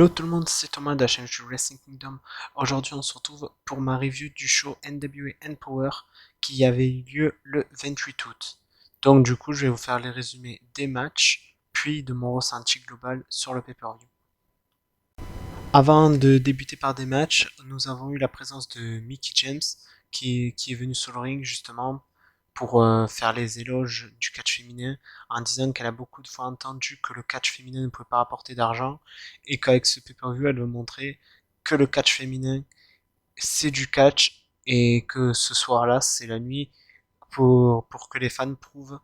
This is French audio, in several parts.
Hello tout le monde, c'est Thomas de la chaîne du Wrestling Kingdom. Aujourd'hui on se retrouve pour ma review du show NWA Empower qui avait eu lieu le 28 août. Donc du coup je vais vous faire les résumés des matchs, puis de mon ressenti global sur le pay-per-view. Avant de débuter par des matchs, nous avons eu la présence de Mickie James qui est venue sur le ring justement pour faire les éloges du catch féminin en disant qu'elle a beaucoup de fois entendu que le catch féminin ne pouvait pas apporter d'argent et qu'avec ce pay-per-view elle veut montrer que le catch féminin c'est du catch et que ce soir-là c'est la nuit pour que les fans prouvent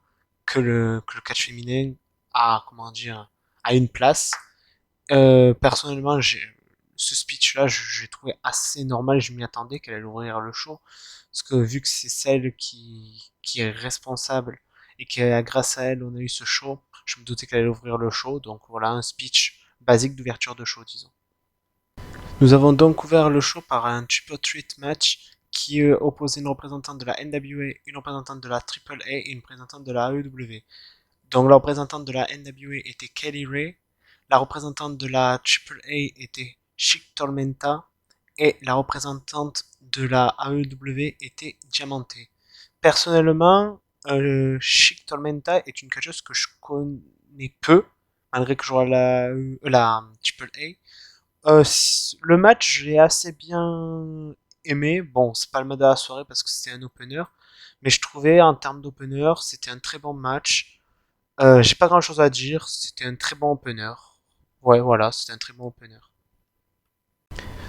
que le catch féminin a, comment dire, a une place. Personnellement, ce speech-là, je l'ai trouvé assez normal. Je m'y attendais qu'elle allait ouvrir le show. Parce que vu que c'est celle qui est responsable et que grâce à elle, on a eu ce show, je me doutais qu'elle allait ouvrir le show. Donc voilà, un speech basique d'ouverture de show, disons. Nous avons donc ouvert le show par un triple threat match qui opposait une représentante de la NWA, une représentante de la AAA et une représentante de la AEW. Donc la représentante de la NWA était Kelly Ray, la représentante de la AAA était Chic Tormenta et la représentante de la AEW était Diamante. Personnellement, Chic Tormenta est une catcheuse que je connais peu, malgré que je vois la AAA. Le match, je l'ai assez bien aimé. Bon, c'est pas le match de la soirée parce que c'était un opener, mais je trouvais en termes d'opener, c'était un très bon match. J'ai pas grand chose à dire, c'était un très bon opener. Ouais, voilà, c'était un très bon opener.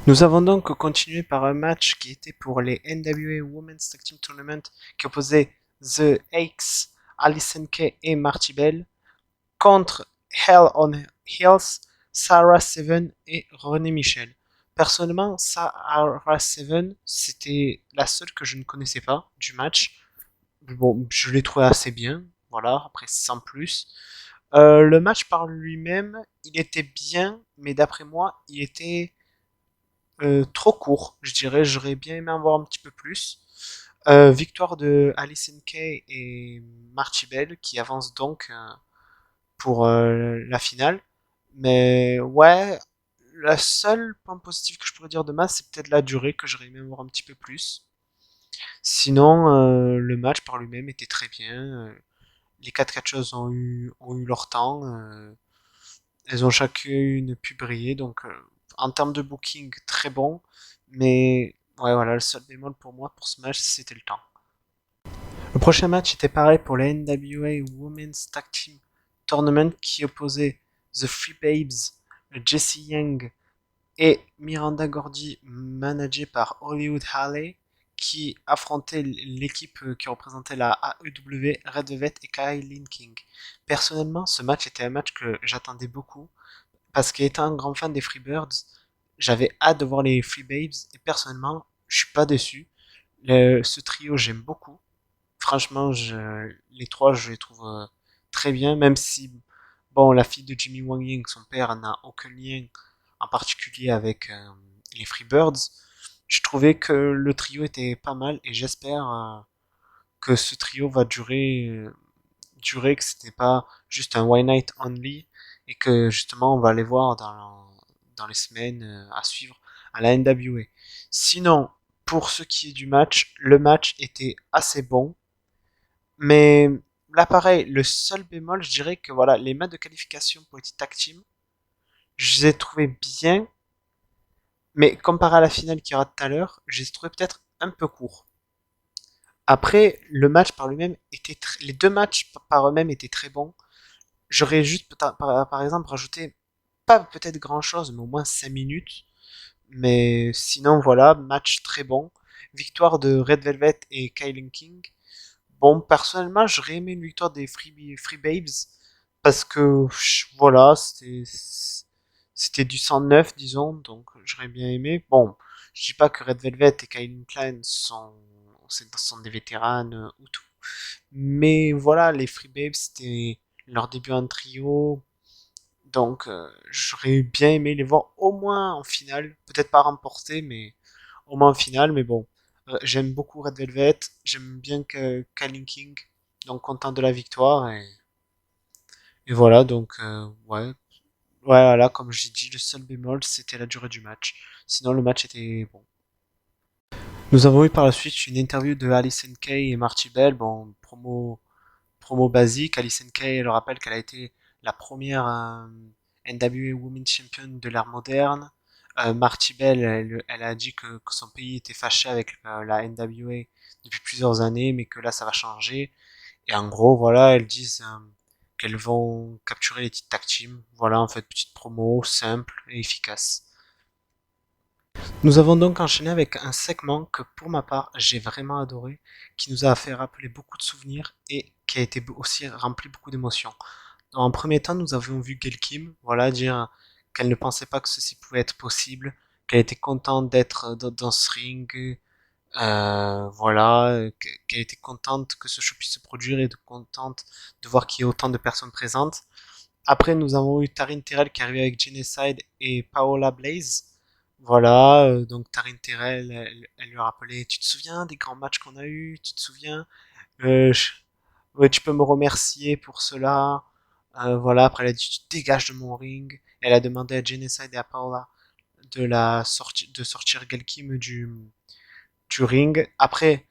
Nous avons donc continué par un match qui était pour les NWA Women's Tag Team Tournament qui opposait The Aches, Alison Kay et Marty Bell contre Hell on Heels, Sarah Seven et René Michel. Personnellement, Sarah Seven, c'était la seule que je ne connaissais pas du match. Bon, je l'ai trouvé assez bien, voilà, après sans plus. Le match par lui-même, il était bien, mais d'après moi, il était trop court, je dirais. J'aurais bien aimé en voir un petit peu plus. Victoire de Alison Kay et Marty Bell qui avancent donc pour la finale. Mais ouais, la seule point positif que je pourrais dire de match, c'est peut-être la durée que j'aurais aimé voir un petit peu plus. Sinon, le match par lui-même était très bien. Les quatre catcheuses ont eu leur temps. Elles ont chacune pu briller. Donc, en termes de booking, très bon. Mais, ouais, voilà, le seul bémol pour moi pour ce match, c'était le temps. Le prochain match était pareil pour la NWA Women's Tag Team Tournament qui opposait The Free Babes, Jessie Young et Miranda Gordy, managée par Hollywood Harley, qui affrontait l'équipe qui représentait la AEW, Red Velvet et Kylie King. Personnellement, ce match était un match que j'attendais beaucoup, parce qu'étant un grand fan des Freebirds, j'avais hâte de voir les Free Babes, et personnellement, je suis pas déçu. Ce trio, j'aime beaucoup. Franchement, les trois, je les trouve très bien, même si, bon, la fille de Jimmy Wang Ying, son père, n'a aucun lien en particulier avec les Freebirds. Je trouvais que le trio était pas mal et j'espère que ce trio va durer, que c'était pas juste un one night only et que justement on va les voir dans les semaines à suivre à la NWA. Sinon, pour ce qui est du match, le match était assez bon. Mais là, pareil, le seul bémol, je dirais que voilà, les matchs de qualification pour les tag team, je les ai trouvés bien, mais comparé à la finale qu'il y aura tout à l'heure, je les ai trouvés peut-être un peu courts. Après, le match par lui-même les deux matchs par eux-mêmes étaient très bons. J'aurais juste, par exemple, rajouté, pas peut-être grand-chose, mais au moins 5 minutes. Mais sinon, voilà, match très bon. Victoire de Red Velvet et Kylie King. Bon, personnellement, j'aurais aimé une victoire des Free Babes parce que voilà, c'était du 109, disons, donc j'aurais bien aimé. Bon, je dis pas que Red Velvet et Kylie Klein sont des vétérans ou tout, mais voilà, les Free Babes c'était leur début en trio, donc j'aurais bien aimé les voir au moins en finale, peut-être pas remporter, mais au moins en finale, mais bon. J'aime beaucoup Red Velvet, j'aime bien que Kylie King, donc content de la victoire et voilà donc ouais. Ouais, voilà, comme j'ai dit, le seul bémol, c'était la durée du match. Sinon, le match était bon. Nous avons eu par la suite une interview de Alison Kay et Marty Bell. Bon, promo basique. Alison Kay, elle rappelle qu'elle a été la première NWA Women's Champion de l'ère moderne. Marty Bell, elle a dit que son pays était fâché avec la NWA depuis plusieurs années, mais que là, ça va changer. Et en gros, voilà, elles disent qu'elles vont capturer les titres tag team. Voilà, en fait, petite promo simple et efficace. Nous avons donc enchaîné avec un segment que pour ma part j'ai vraiment adoré, qui nous a fait rappeler beaucoup de souvenirs et qui a été aussi rempli beaucoup d'émotions. En premier temps, nous avions vu Gail Kim, voilà, dire qu'elle ne pensait pas que ceci pouvait être possible, qu'elle était contente d'être dans ce ring, voilà, qu'elle était contente que ce show puisse se produire et contente de voir qu'il y ait autant de personnes présentes. Après, nous avons eu Taryn Terrell qui est arrivée avec Genocide et Paola Blaze. Voilà, donc Taryn Terrell, elle lui a rappelé, tu te souviens des grands matchs qu'on a eus? Tu te souviens? Euh, je- ouais, tu peux me remercier pour cela. Voilà, après elle a dit, tu te dégages de mon ring. Elle a demandé à Genocide et à Paola de sortir Gelkim du ring. Après,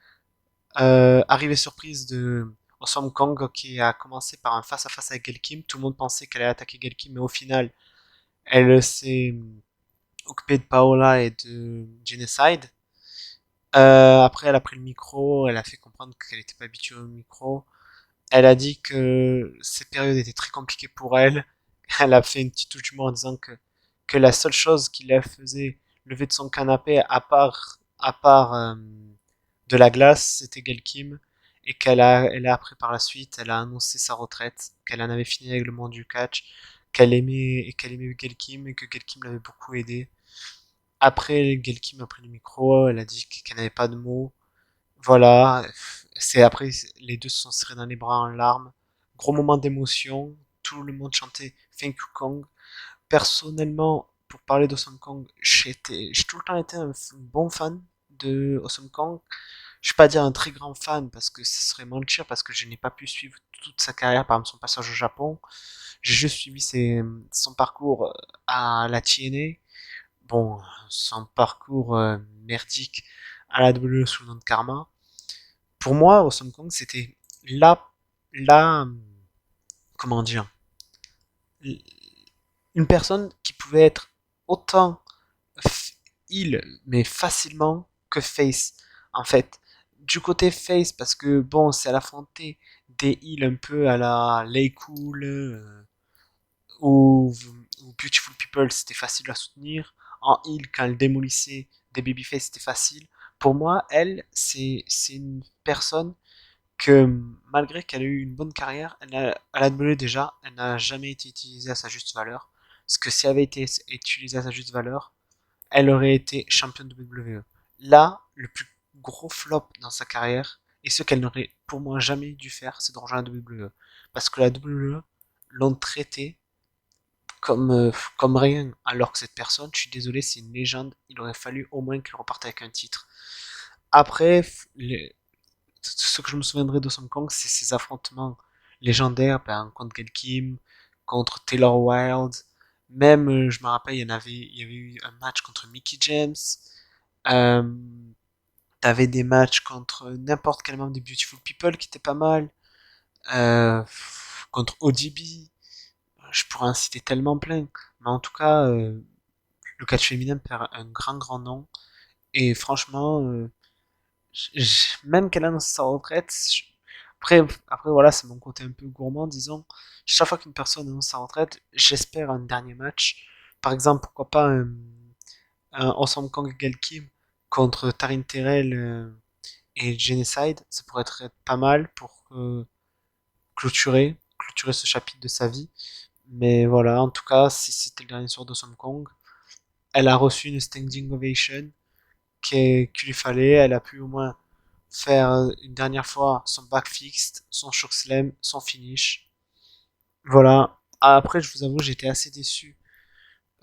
arrivée surprise de Awesome Kong qui a commencé par un face-à-face avec Gelkim. Tout le monde pensait qu'elle allait attaquer Gelkim, mais au final, elle s'est occupée de Paola et de Genocide. Après, elle a pris le micro, elle a fait comprendre qu'elle n'était pas habituée au micro. Elle a dit que ces périodes étaient très compliquées pour elle. Elle a fait une petite touche d'humour en disant que la seule chose qui la faisait lever de son canapé, à part de la glace, c'était Gail Kim. Et elle a appris par la suite, elle a annoncé sa retraite, qu'elle en avait fini avec le monde du catch, qu'elle aimait Gail Kim et que Gail Kim l'avait beaucoup aidé. Après, Gail Kim a pris le micro, elle a dit qu'elle n'avait pas de mots. Voilà, c'est après les deux se sont serrés dans les bras en larmes. Gros moment d'émotion, tout le monde chantait Thank you Kong. Personnellement, pour parler d'Awesome Kong, j'ai tout le temps été un bon fan de Awesome Kong. Je vais pas dire un très grand fan parce que ce serait mentir parce que je n'ai pas pu suivre toute sa carrière, par exemple son passage au Japon. J'ai juste suivi son parcours à la TNA. Bon, son parcours merdique à la WWE sous le nom de Karma. Pour moi, Awesome Kong, c'était la, la, comment dire, une personne qui pouvait être autant heal, mais facilement que face. En fait, du côté face, parce que bon, c'est à la frontière des heals un peu à la Lay Cool ou Beautiful People, c'était facile à soutenir. En heal, quand elle démolissait des babyface, c'était facile. Pour moi, elle, c'est une personne que malgré qu'elle ait eu une bonne carrière, à la WWE déjà, elle n'a jamais été utilisée à sa juste valeur. Parce que si elle avait été utilisée à sa juste valeur, elle aurait été championne de WWE. Là, le plus gros flop dans sa carrière, et ce qu'elle n'aurait pour moi jamais dû faire, c'est de rejoindre la WWE. Parce que la WWE l'ont traité comme rien, alors que cette personne, je suis désolé, c'est une légende, il aurait fallu au moins qu'elle reparte avec un titre. Après, ce que je me souviendrai de Song Kong, c'est ses affrontements légendaires contre Gail Kim, contre Taylor Wilde. Même, je me rappelle, il y avait eu un match contre Mickey James. Euh, T'avais des matchs contre n'importe quel membre des Beautiful People qui étaient pas mal. Contre ODB. Je pourrais en citer tellement plein. Mais en tout cas, le catch féminin perd un grand nom. Et franchement, même qu'elle annonce sa retraite, après voilà, c'est mon côté un peu gourmand, disons. Chaque fois qu'une personne annonce sa retraite, j'espère un dernier match. Par exemple, pourquoi pas un Awesome Kong Gail Kim contre Taryn Terrell et Genocide. Ça pourrait être pas mal pour clôturer ce chapitre de sa vie. Mais voilà, en tout cas, si c'était le dernier soir d'Awesome Kong, elle a reçu une standing ovation qu'il lui fallait. Elle a pu au moins faire une dernière fois son back fixed, son chokeslam, son finish. Voilà. Après, je vous avoue, j'étais assez déçu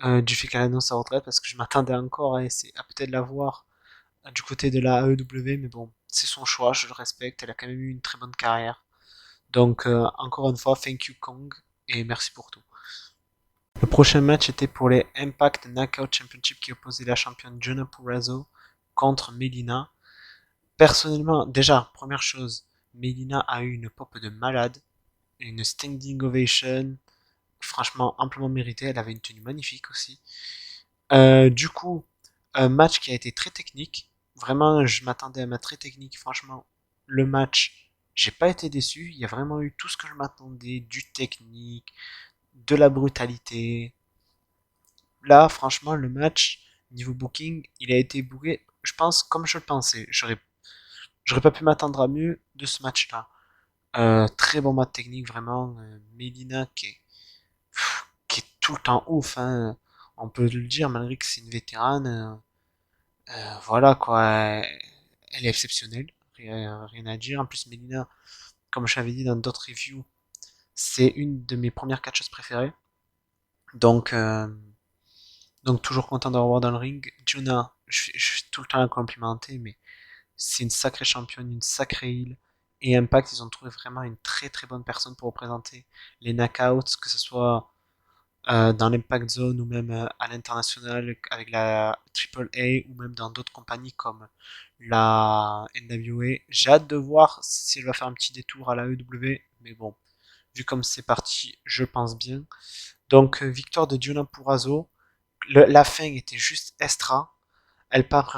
du fait qu'elle annonce sa retraite parce que je m'attendais encore à peut-être la voir du côté de la AEW, mais bon, c'est son choix, je le respecte. Elle a quand même eu une très bonne carrière. Donc, encore une fois, thank you Kong et merci pour tout. Le prochain match était pour les Impact Knockout Championship qui opposait la championne Jonah Purrazzo contre Melina. Personnellement, déjà, première chose, Melina a eu une pop de malade, une standing ovation, franchement amplement méritée. Elle avait une tenue magnifique aussi. Du coup, un match qui a été très technique. Vraiment, je m'attendais à un match très technique. Franchement, le match, j'ai pas été déçu. Il y a vraiment eu tout ce que je m'attendais, du technique, de la brutalité. Là, franchement, le match, niveau booking, il a été booké, je pense, comme je le pensais. J'aurais pas pu m'attendre à mieux de ce match-là. Très bon match technique, vraiment. Medina qui est tout le temps ouf, hein. On peut le dire, malgré que c'est une vétérane. Voilà, quoi. Elle est exceptionnelle. Rien à dire. En plus, Medina, comme je l'avais dit dans d'autres reviews, c'est une de mes premières catcheuses préférées. Donc, euh, donc toujours content de revoir dans le ring. Juna, je suis tout le temps à la complimenter, mais c'est une sacrée championne, une sacrée île. Et Impact, ils ont trouvé vraiment une très très bonne personne pour représenter les knockouts, que ce soit dans l'Impact Zone ou même à l'international avec la AAA ou même dans d'autres compagnies comme la NWA. J'ai hâte de voir si elle va faire un petit détour à la EW, mais bon, vu comme c'est parti, je pense bien. Donc, victoire de Giulia Purrazzo. La fin était juste extra. Elle part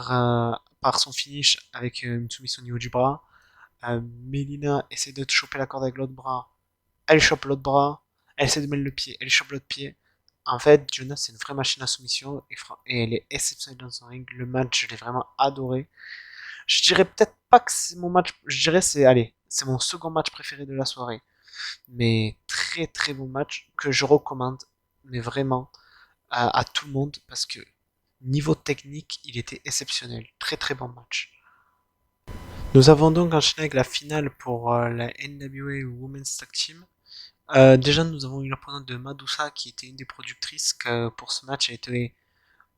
par son finish avec une soumission au niveau du bras. Melina essaie de choper la corde avec l'autre bras. Elle chope l'autre bras. Elle essaie de mettre le pied. Elle chope l'autre pied. En fait, Jonas, c'est une vraie machine à soumission et elle est exceptionnelle dans son ring. Le match, je l'ai vraiment adoré. Je dirais peut-être pas que c'est mon match. Je dirais allez, c'est mon second match préféré de la soirée. Mais très très bon match que je recommande, mais vraiment à tout le monde parce que niveau technique, il était exceptionnel. Très très bon match. Nous avons donc enchaîné avec la finale pour la NWA Women's Tag Team. Déjà, nous avons eu la présence de Madusa, qui était une des productrices pour ce match, a été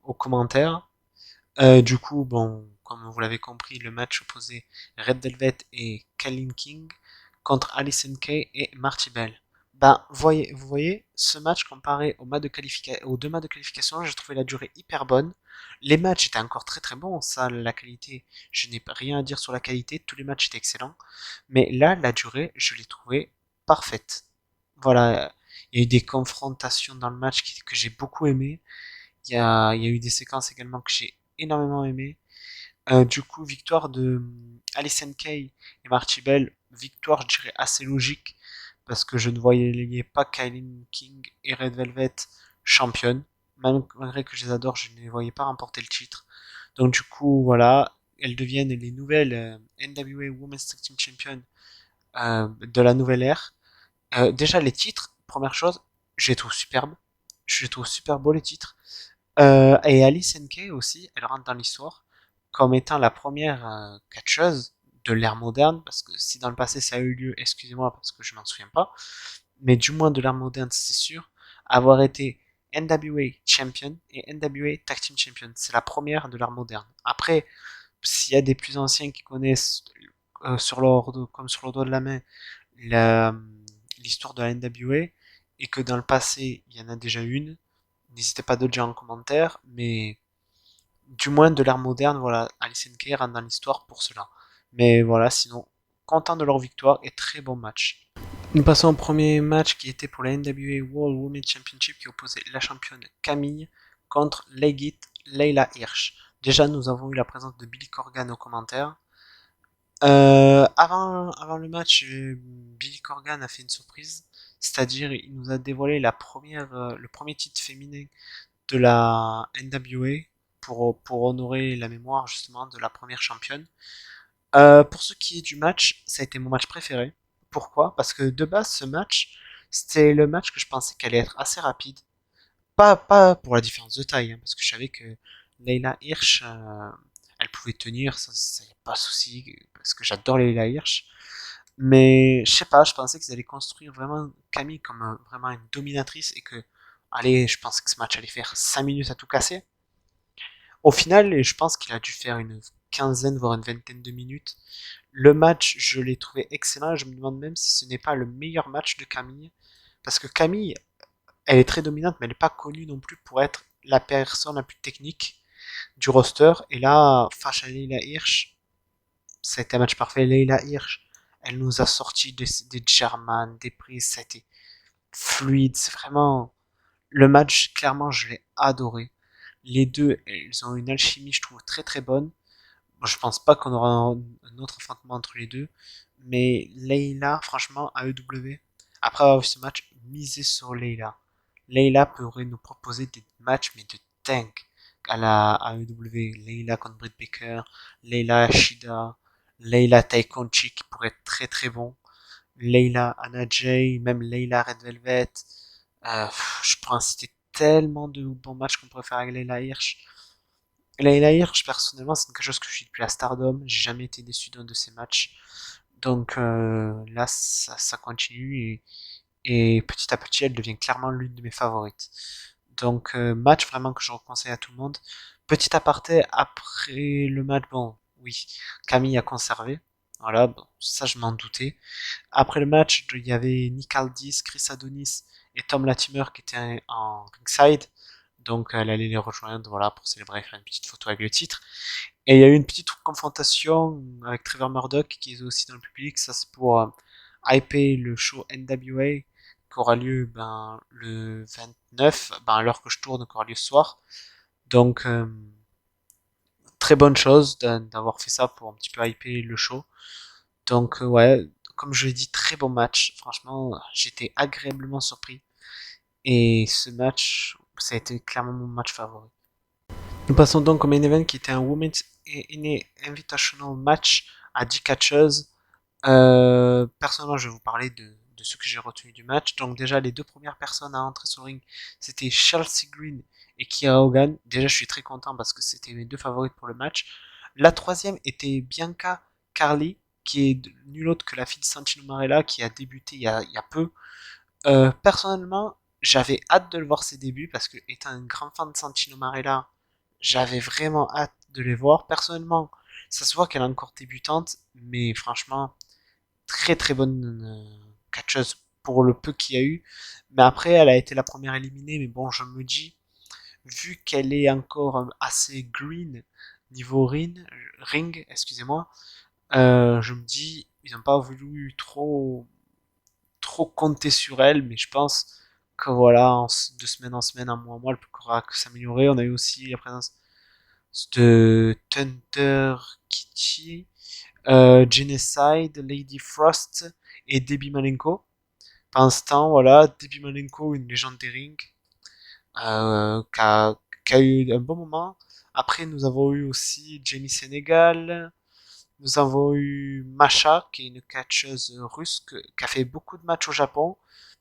aux commentaires. Du coup, bon, comme vous l'avez compris, le match opposait Red Velvet et Kalin King contre Alison Kay et Marty Bell. Ben, vous voyez, ce match comparé aux deux matchs de qualification, j'ai trouvé la durée hyper bonne. Les matchs étaient encore très très bons, ça, la qualité, je n'ai rien à dire sur la qualité, tous les matchs étaient excellents. Mais là, la durée, je l'ai trouvée parfaite. Voilà, il y a eu des confrontations dans le match que j'ai beaucoup aimé. Il y a eu des séquences également que j'ai énormément aimé. Du coup, victoire de Alison Kay et Marty Bell, victoire, je dirais, assez logique, parce que je ne voyais pas Kylie King et Red Velvet championnes. Malgré que je les adore, je ne les voyais pas remporter le titre. Donc du coup, voilà, elles deviennent les nouvelles NWA Women's Tag Team Champion de la nouvelle ère. Déjà, les titres, première chose, je les trouve superbes. Je les trouve super beaux, les titres. Et Alice Kay aussi, elle rentre dans l'histoire comme étant la première catcheuse de l'ère moderne, parce que si dans le passé ça a eu lieu, excusez-moi parce que je m'en souviens pas, mais du moins de l'ère moderne c'est sûr, avoir été NWA Champion et NWA Tag Team Champion. C'est la première de l'ère moderne. Après, s'il y a des plus anciens qui connaissent comme sur le doigt de la main la- l'histoire de la NWA et que dans le passé il y en a déjà une, n'hésitez pas à le dire en commentaire, mais du moins de l'ère moderne, voilà, Alice Kay rentre dans l'histoire pour cela. Mais voilà, sinon, content de leur victoire et très bon match. Nous passons au premier match qui était pour la NWA World Women's Championship qui opposait la championne Camille contre Legit Leila Hirsch. Déjà, nous avons eu la présence de Billy Corgan aux commentaires. Avant le match, Billy Corgan a fait une surprise, c'est-à-dire il nous a dévoilé le premier titre féminin de la NWA pour honorer la mémoire justement de la première championne. Pour ce qui est du match, ça a été mon match préféré. Pourquoi? Parce que de base, ce match, c'était le match que je pensais qu'elle allait être assez rapide. Pas pour la différence de taille, hein, parce que je savais que Leila Hirsch, elle pouvait tenir, ça y a pas de souci, parce que j'adore Leila Hirsch. Mais je sais pas, je pensais qu'ils allaient construire vraiment Camille comme vraiment une dominatrice et que, allez, je pensais que ce match allait faire 5 minutes à tout casser. Au final, je pense qu'il a dû faire une quinzaine, voire une vingtaine de minutes. Le match, je l'ai trouvé excellent. Je me demande même si ce n'est pas le meilleur match de Camille. Parce que Camille, Elle est très dominante, mais elle n'est pas connue non plus pour être la personne la plus technique du roster. Et là, face à Leila Hirsch, ça a été un match parfait. Leila Hirsch, elle nous a sorti des German, des prises, ça a été fluide. C'est vraiment le match, clairement, je l'ai adoré. Les deux, ils ont une alchimie, je trouve, très très bonne. Bon, je pense pas qu'on aura un autre affrontement entre les deux, mais Leila, franchement, AEW, après avoir vu ce match, misez sur Leila. Leila pourrait nous proposer des matchs, mais de tank à la AEW. Leila contre Britt Baker, Leila Ashida, Leila Taikonchi qui pourrait être très très bon. Leila Anna Jay, même Leila Red Velvet. Je pourrais inciter tellement de bons matchs qu'on pourrait faire avec Leila Hirsch. Leila Hirsch, personnellement, c'est quelque chose que je suis depuis la Stardom. J'ai jamais été déçu d'un de ces matchs. Donc là, ça continue et petit à petit, elle devient clairement l'une de mes favorites. Donc match vraiment que je conseille à tout le monde. Petit aparté, après le match, bon, oui, Camille a conservé. Voilà, bon, ça je m'en doutais. Après le match, il y avait Nick Aldis, Chris Adonis et Tom Latimer qui étaient en ringside. Donc elle allait les rejoindre, voilà, pour célébrer, faire une petite photo avec le titre. Et il y a eu une petite confrontation avec Trevor Murdoch qui est aussi dans le public. Ça c'est pour hyper le show NWA qui aura lieu le 29, à l'heure que je tourne, qui aura lieu ce soir. Donc très bonne chose d'avoir fait ça pour un petit peu hyper le show. Donc ouais, comme je l'ai dit, très bon match. Franchement, j'étais agréablement surpris. Et ce match, ça a été clairement mon match favori. Nous passons donc au main event qui était un Women's Invitational match à 10 catcheuses. Personnellement, je vais vous parler de ce que j'ai retenu du match. Donc déjà, les deux premières personnes à entrer sur le ring, c'était Chelsea Green et Kiera Hogan. Déjà, je suis très content parce que c'était mes deux favorites pour le match. La troisième était Bianca Carly, qui est nulle autre que la fille de Santino Marella, qui a débuté il y a peu. Personnellement, j'avais hâte de le voir ses débuts parce que, étant un grand fan de Santino Marella, j'avais vraiment hâte de les voir. Personnellement, ça se voit qu'elle est encore débutante, mais franchement, très très bonne catcheuse pour le peu qu'il y a eu. Mais après, elle a été la première éliminée, mais bon, je me dis, vu qu'elle est encore assez green niveau ring, excusez-moi, je me dis, ils n'ont pas voulu trop compter sur elle, mais je pense que voilà, de semaine en semaine, un mois en mois, elle pourra que s'améliorer. On a eu aussi la présence de Thunder Kitty, Genocide, Lady Frost et Debbie Malenko. Pendant ce temps, voilà, Debbie Malenko, une légende des rings, qui a eu un bon moment. Après, nous avons eu aussi Jamie Senegal. Nous avons eu Masha, qui est une catcheuse russe, qui a fait beaucoup de matchs au Japon.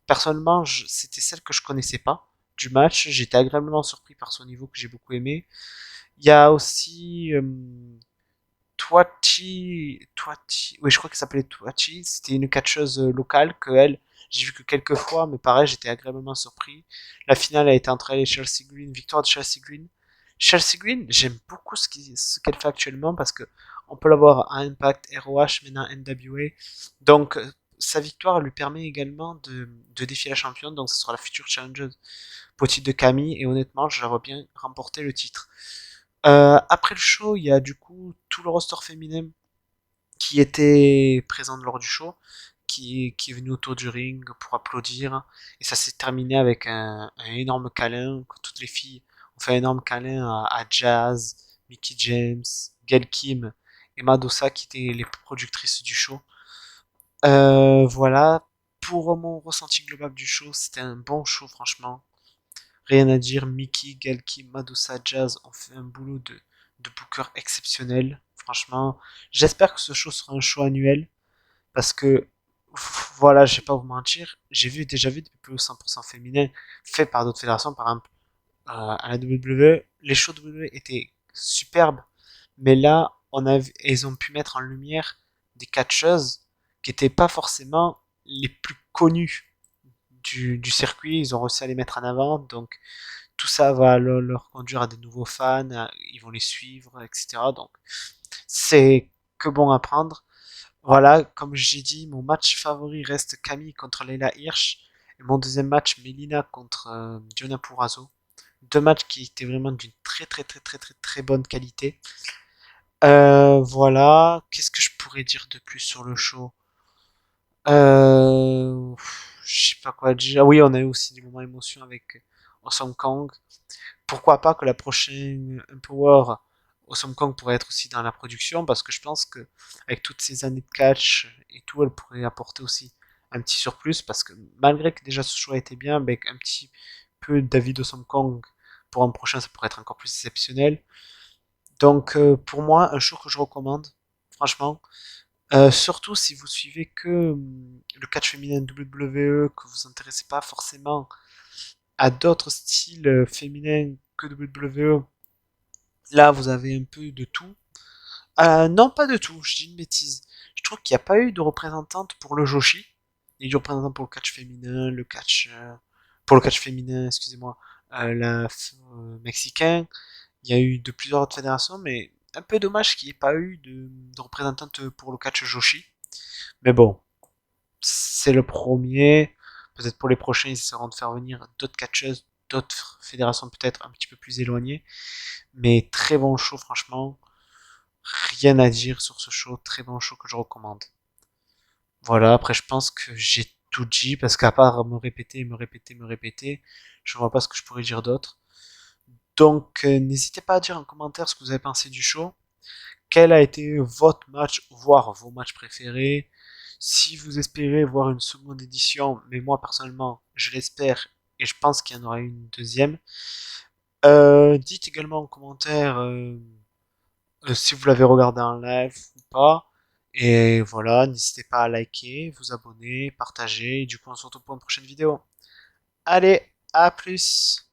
Personnellement, c'était celle que je connaissais pas du match. J'étais agréablement surpris par son niveau que j'ai beaucoup aimé. Il y a aussi Twachi, oui, je crois qu'elle s'appelait Twachi. C'était une catcheuse locale que elle, j'ai vu que quelques fois, mais pareil, j'étais agréablement surpris. La finale a été entre elle et Chelsea Green, victoire de Chelsea Green. Chelsea Green, j'aime beaucoup ce qu'elle fait actuellement parce que on peut l'avoir à Impact, ROH, maintenant NWA. Donc, sa victoire lui permet également de défier la championne, donc ce sera la future challenger pour le titre de Camille, et honnêtement, je la vois bien remporter le titre. Après le show, il y a du coup tout le roster féminin qui était présent lors du show, qui est venu autour du ring pour applaudir. Et ça s'est terminé avec un énorme câlin. Toutes les filles ont fait un énorme câlin à Jazz, Mickey James, Gail Kim et Madosa qui étaient les productrices du show. Voilà, pour mon ressenti global du show, c'était un bon show franchement. Rien à dire, Mickey, Galki, Madosa, Jazz ont fait un boulot de booker exceptionnel. Franchement, j'espère que ce show sera un show annuel parce que voilà, je vais pas vous mentir, déjà vu des PPO 100% féminins faits par d'autres fédérations, par exemple à la WWE, les shows WWE étaient superbes, mais là, ils ont pu mettre en lumière des catcheuses qui n'étaient pas forcément les plus connues du circuit, ils ont réussi à les mettre en avant, donc tout ça va leur conduire à des nouveaux fans, ils vont les suivre, etc. Donc c'est que bon à prendre. Voilà, comme j'ai dit, mon match favori reste Camille contre Leila Hirsch. Et mon deuxième match, Melina contre Diona Purrazzo. Deux matchs qui étaient vraiment d'une très bonne qualité. Voilà. Qu'est-ce que je pourrais dire de plus sur le show? Je sais pas quoi dire. Ah oui, on a eu aussi des moments émotion avec Awesome Kong. Pourquoi pas que la prochaine Empower Awesome Kong pourrait être aussi dans la production, parce que je pense que avec toutes ces années de catch et tout, elle pourrait apporter aussi un petit surplus, parce que malgré que déjà ce choix était bien, avec un petit peu David Awesome Kong pour un prochain, ça pourrait être encore plus exceptionnel. Donc pour moi, un show que je recommande, franchement, surtout si vous suivez que le catch féminin WWE, que vous vous intéressez pas forcément à d'autres styles féminins que WWE, là vous avez un peu de tout. Non, pas de tout, je dis une bêtise. Je trouve qu'il n'y a pas eu de représentante pour le Joshi. Il y a eu de représentante pour le catch féminin, le catch. Pour le catch féminin, excusez-moi, mexicain. Il y a eu de plusieurs autres fédérations, mais un peu dommage qu'il n'y ait pas eu de représentante pour le catch Joshi. Mais bon, c'est le premier. Peut-être pour les prochains, ils essaieront de faire venir d'autres catcheuses, d'autres fédérations peut-être un petit peu plus éloignées. Mais très bon show, franchement. Rien à dire sur ce show. Très bon show que je recommande. Voilà, après je pense que j'ai tout dit, parce qu'à part me répéter, je vois pas ce que je pourrais dire d'autre. Donc n'hésitez pas à dire en commentaire ce que vous avez pensé du show. Quel a été votre match, voire vos matchs préférés? Si vous espérez voir une seconde édition, mais moi personnellement, je l'espère et je pense qu'il y en aura une deuxième. Dites également en commentaire si vous l'avez regardé en live ou pas. Et voilà, n'hésitez pas à liker, vous abonner, partager. Et du coup, on se retrouve pour une prochaine vidéo. Allez, à plus!